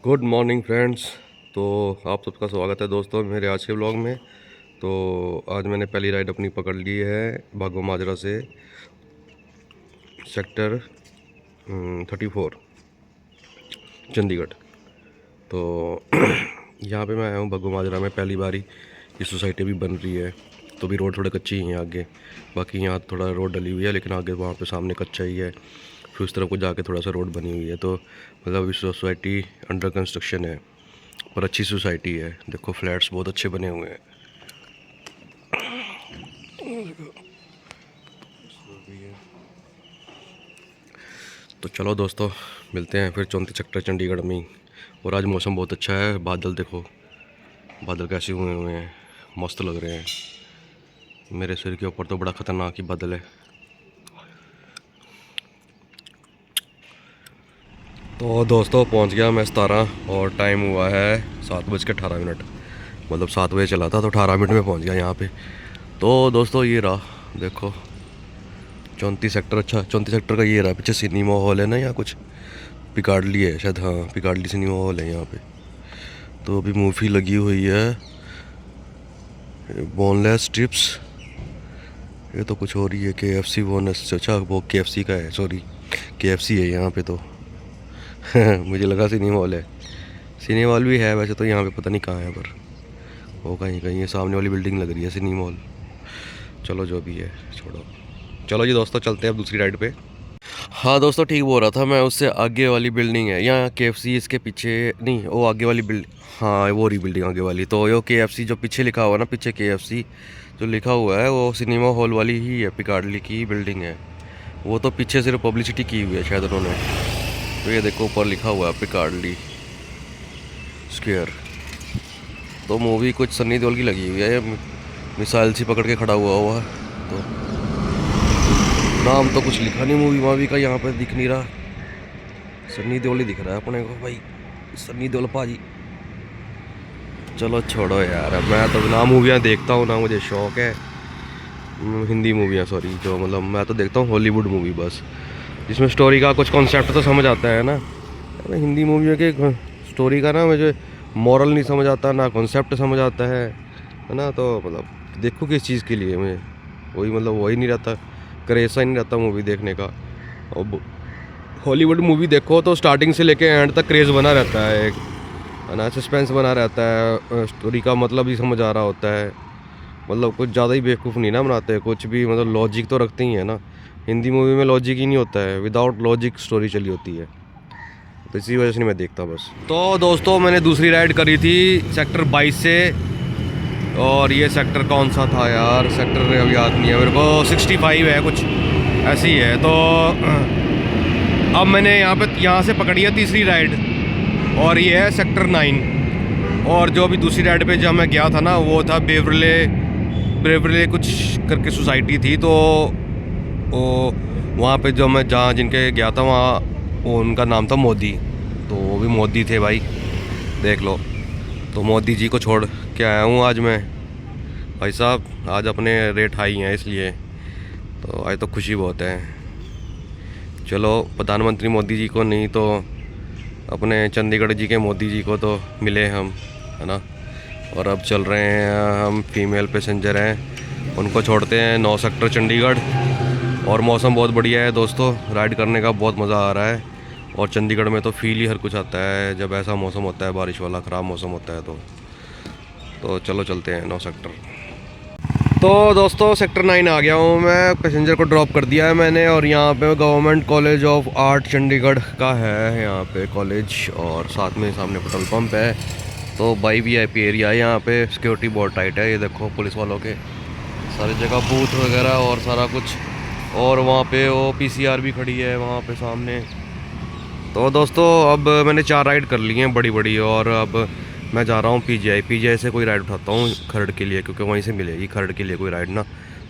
Good morning friends. तो आप सबका स्वागत है दोस्तों मेरे आज के ब्लॉग में। तो आज मैंने पहली राइड अपनी पकड़ ली है भागो माजरा से सेक्टर 34 चंडीगढ़। तो यहाँ पे मैं आया हूँ भागो माजरा में पहली बारी। ये सोसाइटी भी बन रही है तो भी रोड थोड़े कच्ची ही हैं आगे, बाकी यहाँ थोड़ा रोड डली हुई है, लेकिन आगे वहाँ पे सामने कच्चा ही है। फिर उस तरफ को जाके थोड़ा सा रोड बनी हुई है। तो मतलब इस सोसाइटी अंडर कंस्ट्रक्शन है पर अच्छी सोसाइटी है। देखो फ्लैट्स बहुत अच्छे बने हुए हैं। तो चलो दोस्तों मिलते हैं फिर 34 सेक्टर चंडीगढ़ में ही। और आज मौसम बहुत अच्छा है, बादल देखो बादल कैसे हुए हुए हैं, मस्त लग रहे हैं। मेरे सिर के ऊपर तो बड़ा ख़तरनाक ही बादल है। तो दोस्तों पहुंच गया मैं 17 और टाइम हुआ है 7:18। मतलब 7 बजे चला था तो 18 मिनट में पहुंच गया यहाँ पे। तो दोस्तों ये रहा देखो 34 सेक्टर। अच्छा 34 सेक्टर का ये रहा, पीछे सिनेमा हॉल है ना, यहाँ कुछ पिकार्डली है शायद, हाँ पिकार्डली सिनेमा हॉल है यहाँ पे। तो अभी मूवी लगी हुई है बोनलेस स्ट्रिप्स। ये तो कुछ और ही है, KFC बोनलेस। अच्छा वो KFC का है, सॉरी KFC है यहाँ पे तो। मुझे लगा सिनेमा हॉल है। सिनेमा हॉल भी है वैसे तो यहाँ पे, पता नहीं कहाँ है पर वो कहीं कहीं ये सामने वाली बिल्डिंग लग रही है सिनेमा हॉल। चलो जो भी है छोड़ो। चलो जी दोस्तों चलते हैं अब दूसरी राइड पे। हाँ दोस्तों ठीक बोल रहा था मैं, उससे आगे वाली बिल्डिंग है यहाँ KFC, इसके पीछे नहीं वो आगे वाली बिल्डिंग, हाँ वो रही बिल्डिंग आगे वाली। तो यो KFC जो पीछे लिखा हुआ है ना, पीछे KFC जो लिखा हुआ है वो सिनेमा हॉल वाली ही है, पिकार्डली की बिल्डिंग है वो। तो पीछे सिर्फ पब्लिसिटी की हुई है शायद उन्होंने। तो ये देखो ऊपर लिखा हुआ है पिकार्डली स्क्वायर। तो मूवी कुछ सन्नी देओल की लगी हुई है, मिसाइल सी पकड़ के खड़ा हुआ है। तो नाम तो कुछ लिखा नहीं मूवी का, यहाँ पे दिख नहीं रहा। सन्नी देओल ही दिख रहा है अपने को भाई, सन्नी देओल पाजी। चलो छोड़ो यार, मैं तो ना मूवियाँ देखता हूँ ना मुझे शौक है हिंदी मूवियाँ, सॉरी जो मतलब मैं तो देखता हूँ हॉलीवुड मूवी बस, जिसमें स्टोरी का कुछ कॉन्सेप्ट तो समझ आता है ना। हिंदी मूवियों के स्टोरी का ना मुझे मॉरल नहीं समझ आता, ना कॉन्सेप्ट समझ आता है ना। तो मतलब देखो किस चीज़ के लिए मैं, वही मतलब वही नहीं रहता, क्रेज़ सा नहीं रहता मूवी देखने का। अब हॉलीवुड मूवी देखो तो स्टार्टिंग से लेके एंड तक क्रेज़ बना रहता है, एक है ना, सस्पेंस बना रहता है, स्टोरी का मतलब ही समझ आ रहा होता है। मतलब कुछ ज़्यादा ही बेवकूफ़ नहीं ना बनाते कुछ भी, मतलब लॉजिक तो रखते ही है ना। हिंदी मूवी में लॉजिक ही नहीं होता है, विदाउट लॉजिक स्टोरी चली होती है, तो इसी वजह से नहीं मैं देखता बस। तो दोस्तों मैंने दूसरी राइड करी थी सेक्टर 22 से, और ये सेक्टर कौन सा था यार, सेक्टर अभी याद नहीं है मेरे को, 65 है कुछ ऐसी ही है। तो अब मैंने यहाँ से पकड़ी है तीसरी राइड, और ये है सेक्टर 9। और जो अभी दूसरी राइड पे जब मैं गया था ना वो था ब्रेवरले कुछ करके सोसाइटी थी। तो वो वहाँ पे जो मैं जहाँ जिनके गया था वहाँ उनका नाम था मोदी। तो वो भी मोदी थे भाई, देख लो। तो मोदी जी को छोड़ के आया हूँ आज मैं भाई साहब, आज अपने रेट हाई हैं इसलिए तो आज तो खुशी बहुत है। चलो प्रधानमंत्री मोदी जी को नहीं तो अपने चंडीगढ़ जी के मोदी जी को तो मिले हम, है ना। और अब चल रहे हैं हम, फीमेल पैसेंजर हैं, उनको छोड़ते हैं 9 सेक्टर चंडीगढ़। और मौसम बहुत बढ़िया है दोस्तों, राइड करने का बहुत मज़ा आ रहा है। और चंडीगढ़ में तो फील ही हर कुछ आता है जब ऐसा मौसम होता है, बारिश वाला ख़राब मौसम होता है। तो चलो चलते हैं 9 सेक्टर। तो दोस्तों सेक्टर 9 आ गया हूँ मैं, पैसेंजर को ड्रॉप कर दिया है मैंने। और यहाँ पे government college of art Chandigarh का है यहाँ पे कॉलेज, और साथ में सामने पेट्रोल पंप है। तो बाई VIP एरिया है यहाँ पे, सिक्योरिटी बहुत टाइट है, ये देखो पुलिस वालों के सारी जगह बूथ वगैरह और सारा कुछ। और वहाँ पे वो PCR भी खड़ी है वहाँ पे सामने। तो दोस्तों अब मैंने 4 राइड कर ली हैं बड़ी बड़ी, और अब मैं जा रहा हूँ PGI से कोई राइड उठाता हूँ खरड़ के लिए, क्योंकि वहीं से मिलेगी खरड़ के लिए कोई राइड ना।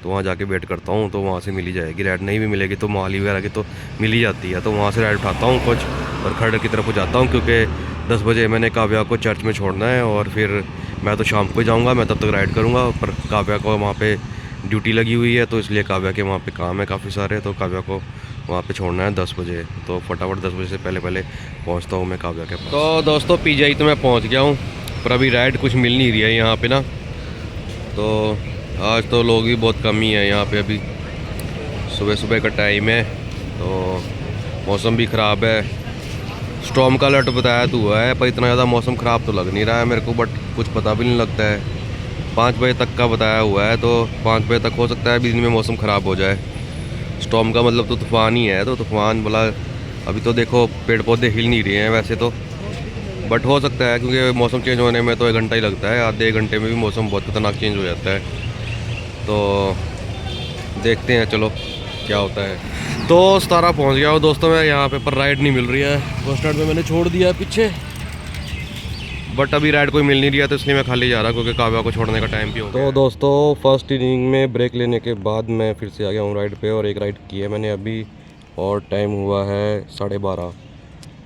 तो वहाँ जाके वेट करता हूँ, तो वहाँ से मिल ही जाएगी राइड। नहीं भी मिलेगी तो मोहाली वगैरह की तो मिल ही जाती है, तो वहाँ से राइड उठाता हूँ कुछ और खरड़ की तरफ हो जाता हूँ। क्योंकि 10 बजे मैंने काव्या को चर्च में छोड़ना है, और फिर मैं तो शाम को जाऊँगा, मैं तब तक राइड करूँगा। पर काव्या को वहाँ पर ड्यूटी लगी हुई है, तो इसलिए काव्या के वहाँ पर काम है काफ़ी सारे, तो काव्या को वहाँ पे छोड़ना है 10 बजे, तो फटाफट 10 बजे से पहले पहले पहुँचता हूँ मैं काव्या के पास। तो दोस्तों पीजीआई तो मैं पहुँच गया हूँ, पर अभी राइड कुछ मिल नहीं रही है यहाँ पे ना। तो आज तो लोग भी बहुत कम ही हैं यहाँ पे, अभी सुबह सुबह का टाइम है, तो मौसम भी ख़राब है। स्टॉर्म का अलर्ट बताया तो हुआ है, पर इतना ज़्यादा मौसम ख़राब तो लग नहीं रहा है मेरे को, बट कुछ पता भी नहीं लगता है। 5 बजे तक का बताया हुआ है, तो 5 बजे तक हो सकता है 20 दिन में मौसम ख़राब हो जाए। स्टॉर्म का मतलब तो तूफ़ान ही है, तो तूफ़ान बोला अभी तो देखो पेड़ पौधे हिल नहीं रहे हैं वैसे तो, बट हो सकता है क्योंकि मौसम चेंज होने में तो 1 घंटा ही लगता है, आधे 1 घंटे में भी मौसम बहुत खतरनाक चेंज हो जाता है। तो देखते हैं चलो क्या होता है। तो 17 पहुँच गया हूँ दोस्तों मैं यहाँ पे, पर राइड नहीं मिल रही है। बस स्टैंड में मैंने छोड़ दिया है पीछे, बट अभी राइड कोई मिल नहीं रही है, तो इसलिए मैं खाली जा रहा क्योंकि काव्या को छोड़ने का टाइम भी हो गया। तो दोस्तों फर्स्ट इनिंग में ब्रेक लेने के बाद मैं फिर से आ गया हूँ राइड पे, और एक राइड की है मैंने अभी, और टाइम हुआ है 12:30।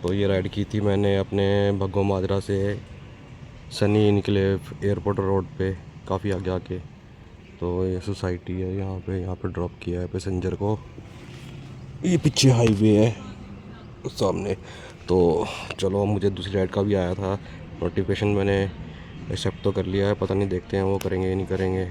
तो ये राइड की थी मैंने अपने भग्गो माजरा से सनी इनक्लेव एयरपोर्ट रोड पे, काफ़ी आगे आके। तो ये सोसाइटी है यहाँ पे ड्रॉप किया है पैसेंजर को। ये पीछे हाईवे है उस सामने। तो चलो, मुझे दूसरी राइड का भी आया था नोटिफिकेशन, मैंने एक्सेप्ट तो कर लिया है, पता नहीं देखते हैं वो करेंगे या नहीं करेंगे।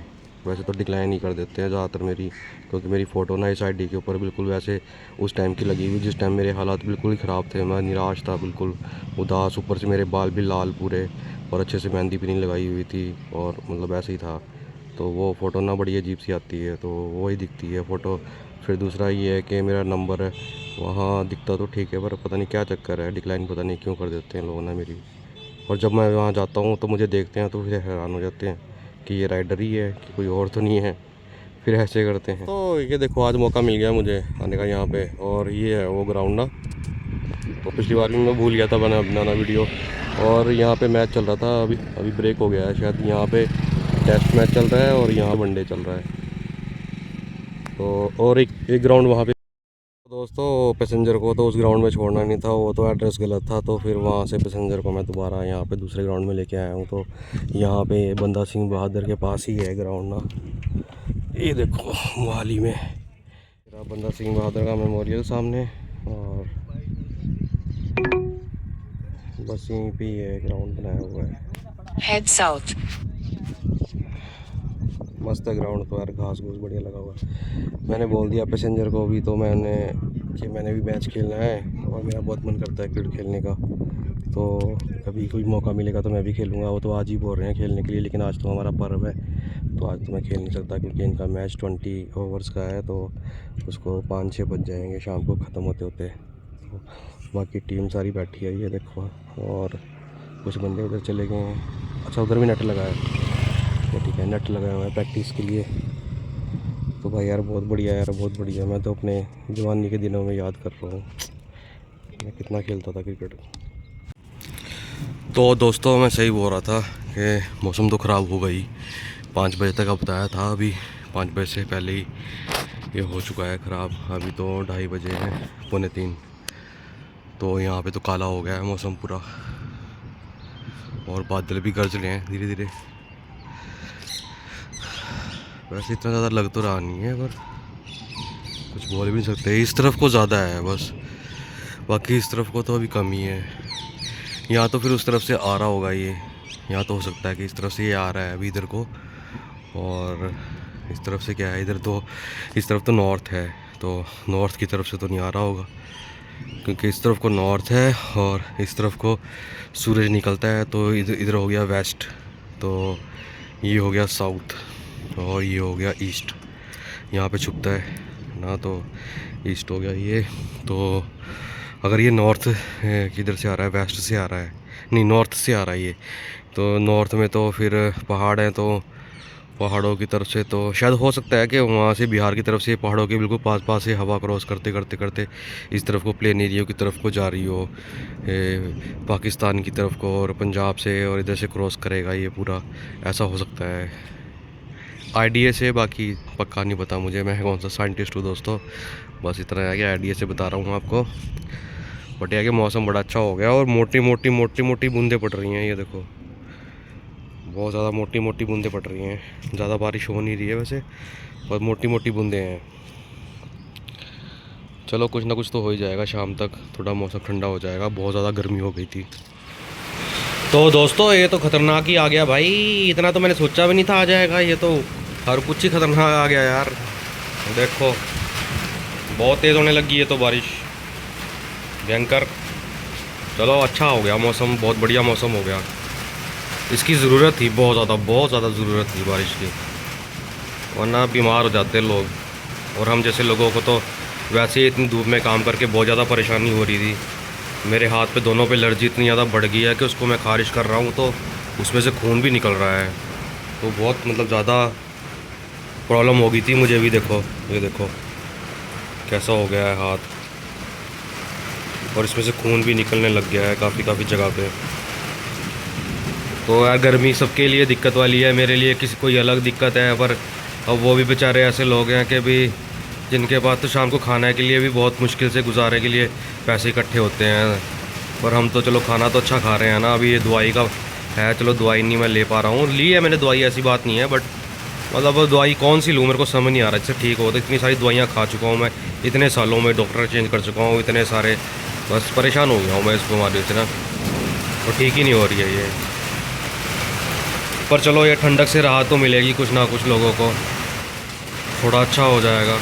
वैसे तो डिक्लाइन ही कर देते हैं ज़्यादातर मेरी, क्योंकि मेरी फ़ोटो ना इस आईडी के ऊपर बिल्कुल वैसे उस टाइम की लगी हुई जिस टाइम मेरे हालात बिल्कुल ही ख़राब थे। मैं निराश था, बिल्कुल उदास, ऊपर से मेरे बाल भी लाल पूरे, और अच्छे से मेहंदी भी नहीं लगाई हुई थी, और मतलब ऐसे ही था। तो वो फ़ोटो ना बड़ी अजीब सी आती है, तो वही दिखती है फ़ोटो। फिर दूसरा ये है कि मेरा नंबर है वहाँ दिखता तो ठीक है, पर पता नहीं क्या चक्कर है, डिक्लाइन पता नहीं क्यों कर देते हैं लोग ना मेरी। और जब मैं वहाँ जाता हूँ तो मुझे देखते हैं तो फिर हैरान हो जाते हैं कि ये राइडर ही है कि कोई और तो नहीं है, फिर ऐसे करते हैं। तो ये देखो आज मौका मिल गया मुझे आने का यहाँ पे, और ये है वो ग्राउंड ना। तो पिछली बार भी मैं भूल गया था बनाना वीडियो, और यहाँ पे मैच चल रहा था, अभी अभी ब्रेक हो गया है शायद। यहाँ पे टेस्ट मैच चल रहा है और यहाँ वनडे चल रहा है। तो और एक ग्राउंड वहाँ पे दोस्तों, पैसेंजर को तो उस ग्राउंड में छोड़ना नहीं था, वो तो एड्रेस गलत था, तो फिर वहाँ से पैसेंजर को मैं दोबारा यहाँ पे दूसरे ग्राउंड में लेके आया हूँ। तो यहाँ पे बंदा सिंह बहादुर के पास ही है ग्राउंड ना, ये देखो मोहाली में बंदा सिंह बहादुर का मेमोरियल सामने, और बस यहीं पे ही है ग्राउंड बनाया हुआ है। Head south. मस्त है ग्राउंड तो यार, घास घूस बढ़िया लगा हुआ है। मैंने बोल दिया पैसेंजर को भी, तो मैंने भी मैच खेलना है, और मेरा बहुत मन करता है क्रिकेट खेलने का। तो कभी कोई मौका मिलेगा तो मैं भी खेलूँगा। वो तो आज ही बोल रहे हैं खेलने के लिए, लेकिन आज तो हमारा पर्व है, तो आज तो मैं खेल नहीं सकता, क्योंकि इनका मैच 20 ओवर्स का है, तो उसको 5-6 बज जाएंगे शाम को ख़त्म होते होते। तो बाकी टीम सारी बैठी है, ये देखो, और कुछ बंदे उधर चले गए हैं। अच्छा, उधर भी नेट लगा है, तो ठीक है, नेट लगाया हुआ है प्रैक्टिस के लिए। तो भाई यार बहुत बढ़िया यार, बहुत बढ़िया। मैं तो अपने जवानी के दिनों में याद कर रहा हूँ, मैं कितना खेलता था क्रिकेट। तो दोस्तों मैं सही बोल रहा था कि मौसम तो ख़राब हो गई, 5 बजे तक बताया था, अभी 5 बजे से पहले ही ये हो चुका है ख़राब। अभी तो 2:30 बजे हैं, 2:45। तो यहाँ पे तो काला हो गया है मौसम पूरा, और बादल भी गरज रहे हैं धीरे धीरे। वैसे इतना ज़्यादा लग तो रहा नहीं है, पर कुछ बोल भी नहीं सकते। इस तरफ को ज़्यादा है बस, बाकी इस तरफ को तो अभी कम ही है। यहाँ तो फिर उस तरफ से आ रहा होगा ये, यहाँ तो हो सकता है कि इस तरफ से ये आ रहा है अभी इधर को, और इस तरफ से क्या है, इधर तो इस तरफ तो नॉर्थ है, तो नॉर्थ की तरफ से तो नहीं आ रहा होगा, क्योंकि इस तरफ को नॉर्थ है और इस तरफ को सूरज निकलता है। तो इधर हो गया वेस्ट, तो ये हो गया साउथ, और ये हो गया ईस्ट, यहाँ पे छुपता है ना, तो ईस्ट हो गया ये। तो अगर ये नॉर्थ किधर से आ रहा है, वेस्ट से आ रहा है, नहीं नॉर्थ से आ रहा है ये, तो नॉर्थ में तो फिर पहाड़ हैं, तो पहाड़ों की तरफ से तो शायद हो सकता है कि वहाँ से बिहार की तरफ से पहाड़ों के बिल्कुल पास पास से हवा क्रॉस करते करते करते इस तरफ को प्लेन एरिया की तरफ को जा रही हो, पाकिस्तान की तरफ को, और पंजाब से और इधर से क्रॉस करेगा ये पूरा, ऐसा हो सकता है आईडिया से। बाकी पक्का नहीं पता मुझे, मैं कौन सा साइंटिस्ट हूँ दोस्तों, बस इतना है कि आईडिया से बता रहा हूँ आपको। बट यह कि मौसम बड़ा अच्छा हो गया, और मोटी मोटी मोटी मोटी बूंदें पड़ रही हैं, ये देखो बहुत ज़्यादा मोटी मोटी बूंदें पड़ रही हैं। ज़्यादा बारिश हो नहीं रही है वैसे, पर मोटी मोटी बूंदें हैं। चलो कुछ ना कुछ तो हो ही जाएगा, शाम तक थोड़ा मौसम ठंडा हो जाएगा, बहुत ज़्यादा गर्मी हो गई थी। तो दोस्तों ये तो ख़तरनाक ही आ गया भाई, इतना तो मैंने सोचा भी नहीं था आ जाएगा, ये तो हर कुछ ही ख़तरनाक आ गया यार। देखो बहुत तेज़ होने लगी है तो बारिश, भयंकर। चलो अच्छा हो गया मौसम, बहुत बढ़िया मौसम हो गया, इसकी ज़रूरत थी बहुत ज़्यादा ज़रूरत थी बारिश की, वरना बीमार हो जाते लोग। और हम जैसे लोगों को तो वैसे ही इतनी धूप में काम करके बहुत ज़्यादा परेशानी हो रही थी। मेरे हाथ पे दोनों पे एलर्जी इतनी ज़्यादा बढ़ गई है कि उसको मैं खारिज कर रहा हूँ तो उसमें से खून भी निकल रहा है, तो बहुत मतलब ज़्यादा प्रॉब्लम हो गई थी मुझे भी। देखो ये देखो कैसा हो गया है हाथ, और इसमें से खून भी निकलने लग गया है काफ़ी जगह पे। तो यार गर्मी सबके लिए दिक्कत वाली है, मेरे लिए किसी कोई अलग दिक्कत है, पर अब वो भी बेचारे ऐसे लोग हैं कि भी जिनके पास तो शाम को खाने के लिए भी बहुत मुश्किल से गुजारे के लिए पैसे इकट्ठे होते हैं। पर हम तो चलो खाना तो अच्छा खा रहे हैं ना। अभी ये दवाई का है, चलो दवाई नहीं मैं ले पा रहा हूँ, ली है मैंने दवाई, ऐसी बात नहीं है, बट मतलब दवाई कौन सी लूँ मेरे को समझ नहीं आ रहा इससे ठीक हो। तो इतनी सारी दवाइयाँ खा चुका हूँ मैं, इतने सालों में डॉक्टर चेंज कर चुका हूँ इतने सारे, बस परेशान हो गया हूँ मैं इस बीमारी से ना, और ठीक ही नहीं हो रही है ये। पर चलो ये ठंडक से राहत तो मिलेगी कुछ ना कुछ, लोगों को थोड़ा अच्छा हो जाएगा।